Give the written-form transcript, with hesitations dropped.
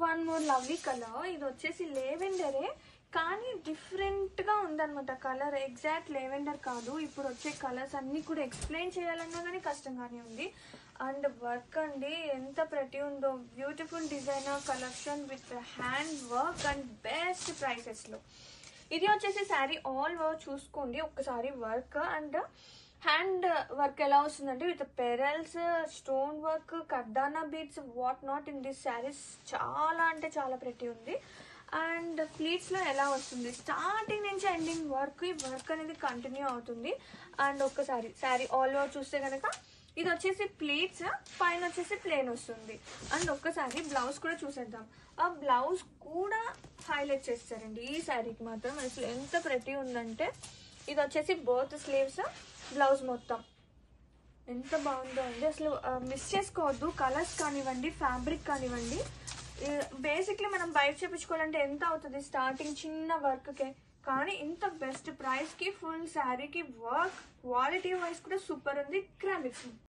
One more lovely colour. ఇది వచ్చేసి లేవెండరే కానీ డిఫరెంట్ గా ఉందన్నమాట కలర్. ఎగ్జాక్ట్ లేవెండర్ కాదు. ఇప్పుడు వచ్చే కలర్స్ అన్ని కూడా ఎక్స్ప్లెయిన్ చేయాలన్నా కానీ కష్టంగానే ఉంది. అండ్ వర్క్ అండి ఎంత ప్రతి ఉందో. Beautiful designer collection with hand work and best prices లో. ఇది వచ్చేసి శారీ ఆల్ వర్క్ చూసుకోండి ఒక్కసారి. వర్క్ అండ్ హ్యాండ్ వర్క్ ఎలా వస్తుందంటే విత్ పెరల్స్, స్టోన్ వర్క్, కర్దానా beads, what not in this saris. చాలా అంటే చాలా ప్రతి ఉంది. అండ్ ఫ్లీట్స్ లో ఎలా వస్తుంది, స్టార్టింగ్ నుంచి ఎండింగ్ వర్క్, ఈ వర్క్ అనేది కంటిన్యూ అవుతుంది. అండ్ ఒక్కసారి శారీ ఆల్ ఓవర్ చూస్తే కనుక ఇది వచ్చేసి ప్లీట్స్, పైన వచ్చేసి ప్లేన్ వస్తుంది. అండ్ ఒక్కసారి బ్లౌజ్ కూడా చూసేద్దాం. ఆ బ్లౌజ్ కూడా హైలైట్ చేస్తారండి ఈ శారీకి మాత్రం. అసలు ఎంత ప్రతి ఉందంటే ఇది వచ్చేసి బోత్ స్లీవ్స్, బ్లౌజ్ మొత్తం ఎంత బాగుందో అండి. అసలు మిస్ చేసుకోవద్దు. కలర్స్ కానివ్వండి, ఫ్యాబ్రిక్ కానివ్వండి. బేసిక్లీ మనం బయట చేపించుకోవాలంటే ఎంత అవుతుంది స్టార్టింగ్ చిన్న వర్క్కే, కానీ ఇంత బెస్ట్ ప్రైస్కి ఫుల్ శారీకి వర్క్ క్వాలిటీ వైజ్ కూడా సూపర్ ఉంది. గ్రాండ్